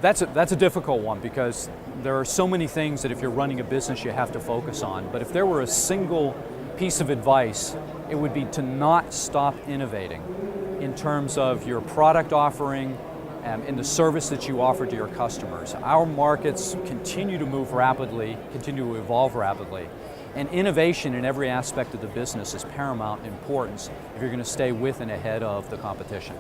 That's a difficult one because there are so many things that if you're running a business you have to focus on. But if there were a single piece of advice, it would be to not stop innovating in terms of your product offering and the service that you offer to your customers. Our markets continue to move rapidly, continue to evolve rapidly, and innovation in every aspect of the business is paramount importance if you're going to stay with and ahead of the competition.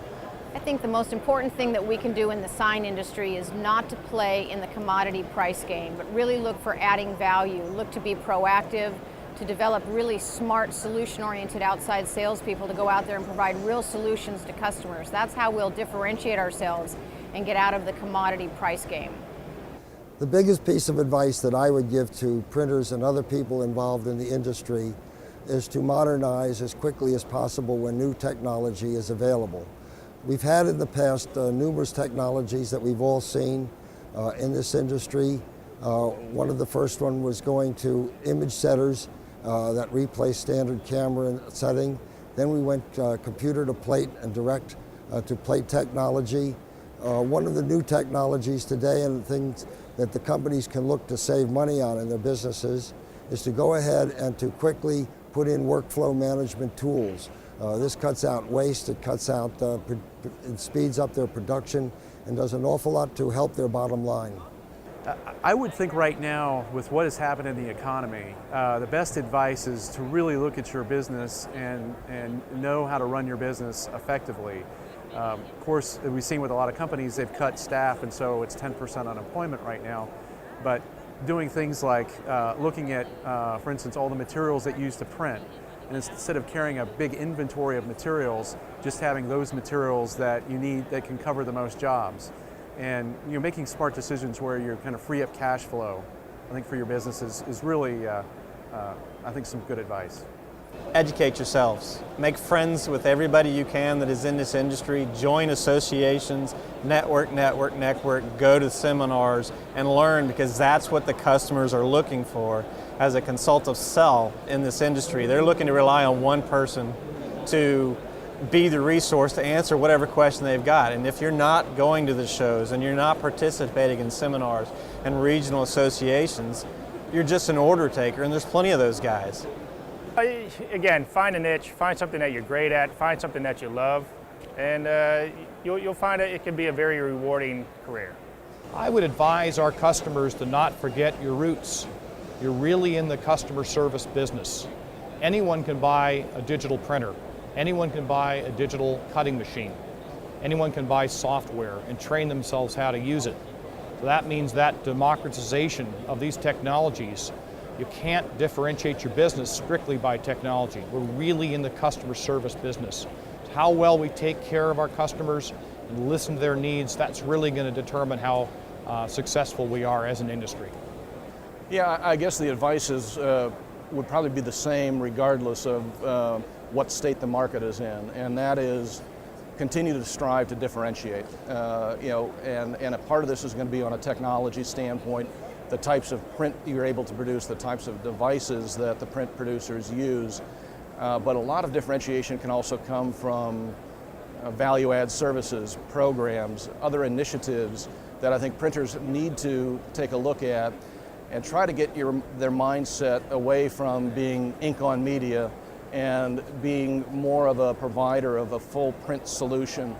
I think the most important thing that we can do in the sign industry is not to play in the commodity price game, but really look for adding value, look to be proactive, to develop really smart, solution-oriented outside salespeople to go out there and provide real solutions to customers. That's how we'll differentiate ourselves and get out of the commodity price game. The biggest piece of advice that I would give to printers and other people involved in the industry is to modernize as quickly as possible when new technology is available. We've had in the past numerous technologies that we've all seen in this industry. One of the first one was going to image setters that replaced standard camera setting. Then we went computer to plate and direct to plate technology. One of the new technologies today and things that the companies can look to save money on in their businesses is to go ahead and to quickly put in workflow management tools. This cuts out waste, it cuts out, it speeds up their production and does an awful lot to help their bottom line. I would think right now, with what has happened in the economy, the best advice is to really look at your business and know how to run your business effectively. Of course, we've seen with a lot of companies, they've cut staff, and so it's 10% unemployment right now. But doing things like looking at, for instance, all the materials that you use to print, and instead of carrying a big inventory of materials, just having those materials that you need that can cover the most jobs. And you're making smart decisions where you kind of free up cash flow, I think, for your business is really, I think, some good advice. Educate yourselves. Make friends with everybody you can that is in this industry. Join associations, network, go to seminars and learn, because that's what the customers are looking for as a consultative sell in this industry. They're looking to rely on one person to be the resource to answer whatever question they've got. And if you're not going to the shows and you're not participating in seminars and regional associations, you're just an order taker, and there's plenty of those guys. Again, find a niche, find something that you're great at, find something that you love, and you'll find that it can be a very rewarding career. I would advise our customers to not forget your roots. You're really in the customer service business. Anyone can buy a digital printer. Anyone can buy a digital cutting machine. Anyone can buy software and train themselves how to use it. So that means that democratization of these technologies, you can't differentiate your business strictly by technology. We're really in the customer service business. How well we take care of our customers and listen to their needs, that's really going to determine how successful we are as an industry. Yeah, I guess the advice is, would probably be the same regardless of what state the market is in, and that is continue to strive to differentiate. And a part of this is going to be on a technology standpoint, the types of print you're able to produce, the types of devices that the print producers use. But a lot of differentiation can also come from value-add services, programs, other initiatives that I think printers need to take a look at and try to get their mindset away from being ink on media and being more of a provider of a full print solution.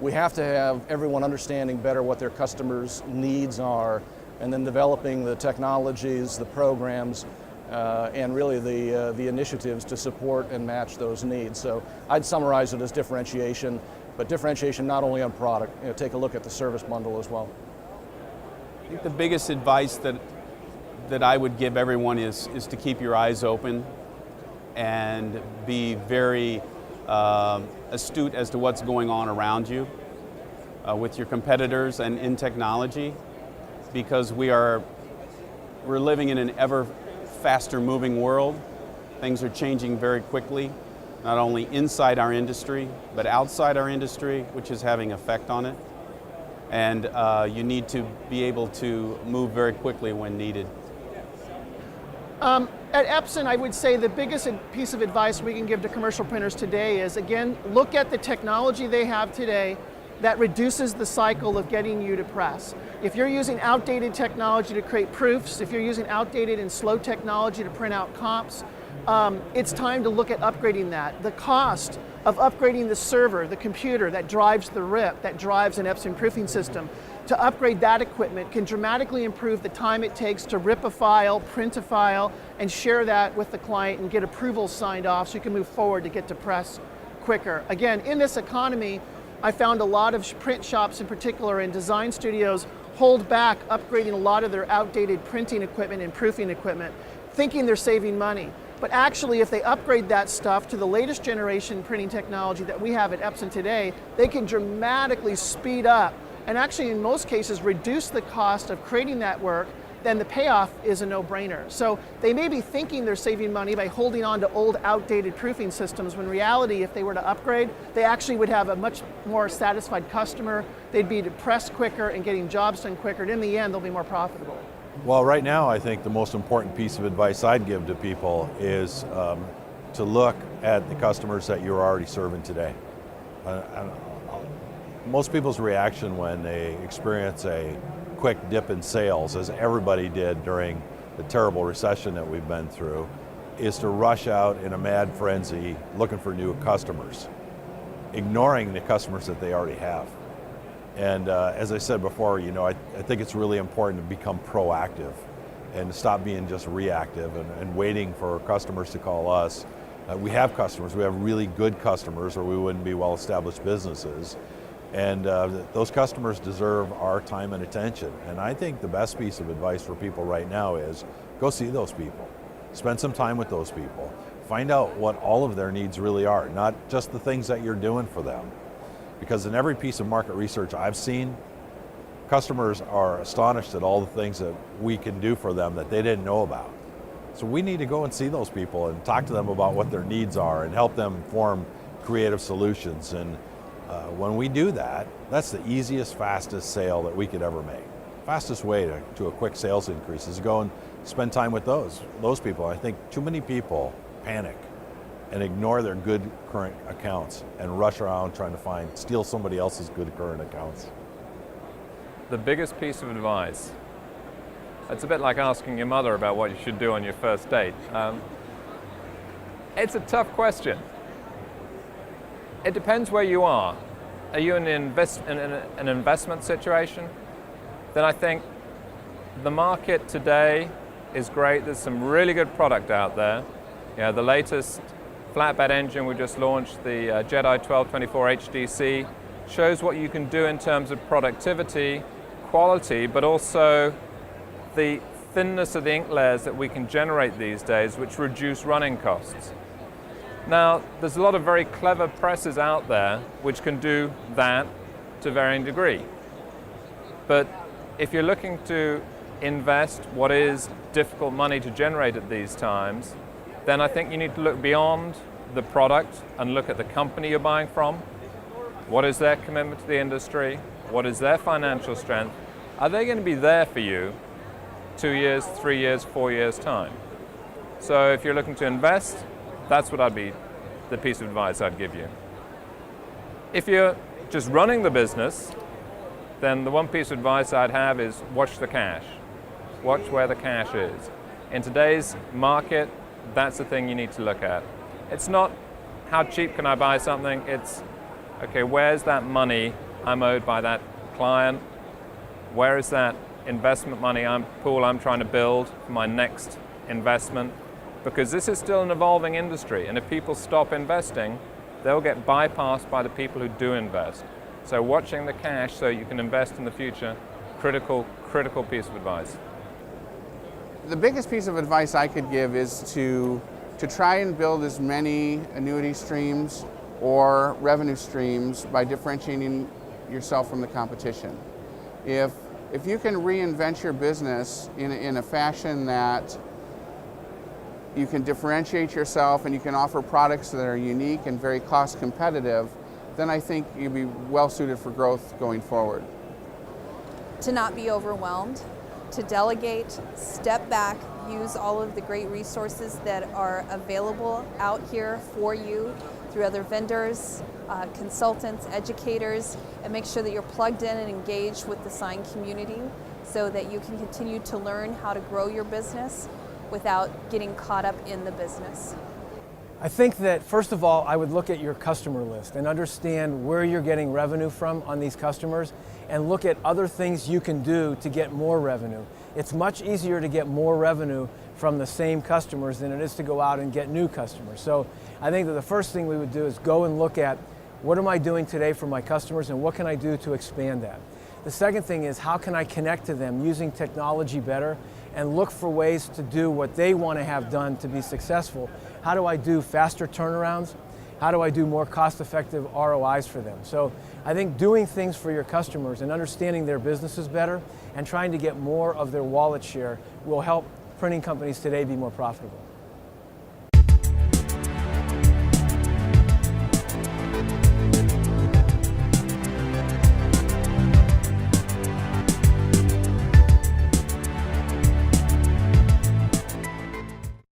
We have to have everyone understanding better what their customers' needs are, and then developing the technologies, the programs, and really the initiatives to support and match those needs. So I'd summarize it as differentiation, but differentiation not only on product, take a look at the service bundle as well. I think the biggest advice that I would give everyone is to keep your eyes open and be very astute as to what's going on around you with your competitors and in technology, because we're living in an ever faster moving world. Things are changing very quickly, not only inside our industry, but outside our industry, which is having effect on it. And you need to be able to move very quickly when needed. At Epson, I would say the biggest piece of advice we can give to commercial printers today is, again, look at the technology they have today that reduces the cycle of getting you to press. If you're using outdated technology to create proofs, if you're using outdated and slow technology to print out comps, it's time to look at upgrading that. The cost of upgrading the server, the computer that drives the RIP, that drives an Epson proofing system, to upgrade that equipment can dramatically improve the time it takes to rip a file, print a file, and share that with the client and get approvals signed off so you can move forward to get to press quicker. Again, in this economy, I found a lot of print shops in particular and design studios hold back upgrading a lot of their outdated printing equipment and proofing equipment, thinking they're saving money. But actually, if they upgrade that stuff to the latest generation printing technology that we have at Epson today, they can dramatically speed up and actually in most cases reduce the cost of creating that work. Then the payoff is a no-brainer. So they may be thinking they're saving money by holding on to old, outdated proofing systems, when in reality, if they were to upgrade, they actually would have a much more satisfied customer, they'd be pressed quicker and getting jobs done quicker, and in the end, they'll be more profitable. Well, right now, I think the most important piece of advice I'd give to people is to look at the customers that you're already serving today. Most people's reaction when they experience a quick dip in sales, as everybody did during the terrible recession that we've been through, is to rush out in a mad frenzy looking for new customers, ignoring the customers that they already have. And as I said before, I think it's really important to become proactive and to stop being just reactive and waiting for customers to call us. We have customers, we have really good customers, or we wouldn't be well-established businesses. And those customers deserve our time and attention. And I think the best piece of advice for people right now is go see those people. Spend some time with those people. Find out what all of their needs really are, not just the things that you're doing for them. Because in every piece of market research I've seen, customers are astonished at all the things that we can do for them that they didn't know about. So we need to go and see those people and talk to them about what their needs are and help them form creative solutions. And when we do that, that's the easiest, fastest sale that we could ever make. Fastest way to a quick sales increase is to go and spend time with those people. I think too many people panic and ignore their good current accounts and rush around trying to steal somebody else's good current accounts. The biggest piece of advice, it's a bit like asking your mother about what you should do on your first date. It's a tough question. It depends where you are. Are you in an investment situation? Then I think the market today is great. There's some really good product out there. The latest flatbed engine we just launched, the Jedi 1224 HDC, shows what you can do in terms of productivity, quality, but also the thinness of the ink layers that we can generate these days, which reduce running costs. Now, there's a lot of very clever presses out there which can do that to varying degree. But if you're looking to invest what is difficult money to generate at these times, then I think you need to look beyond the product and look at the company you're buying from. What is their commitment to the industry? What is their financial strength? Are they going to be there for you 2 years, 3 years, 4 years' time? So if you're looking to invest, that's what the piece of advice I'd give you. If you're just running the business, then the one piece of advice I'd have is watch the cash. Watch where the cash is. In today's market, that's the thing you need to look at. It's not how cheap can I buy something, it's okay, where's that money I'm owed by that client? Where is that investment money pool I'm trying to build for my next investment? Because this is still an evolving industry, and if people stop investing, they'll get bypassed by the people who do invest. So watching the cash so you can invest in the future, critical piece of advice. The biggest piece of advice I could give is to try and build as many annuity streams or revenue streams by differentiating yourself from the competition. If you can reinvent your business in a fashion that you can differentiate yourself and you can offer products that are unique and very cost competitive, then I think you'll be well suited for growth going forward. To not be overwhelmed, to delegate, step back, use all of the great resources that are available out here for you through other vendors, consultants, educators, and make sure that you're plugged in and engaged with the sign community so that you can continue to learn how to grow your business without getting caught up in the business. I think that first of all, I would look at your customer list and understand where you're getting revenue from on these customers and look at other things you can do to get more revenue. It's much easier to get more revenue from the same customers than it is to go out and get new customers. So I think that the first thing we would do is go and look at what am I doing today for my customers and what can I do to expand that. The second thing is how can I connect to them using technology better and look for ways to do what they want to have done to be successful. How do I do faster turnarounds? How do I do more cost-effective ROIs for them? So I think doing things for your customers and understanding their businesses better and trying to get more of their wallet share will help printing companies today be more profitable.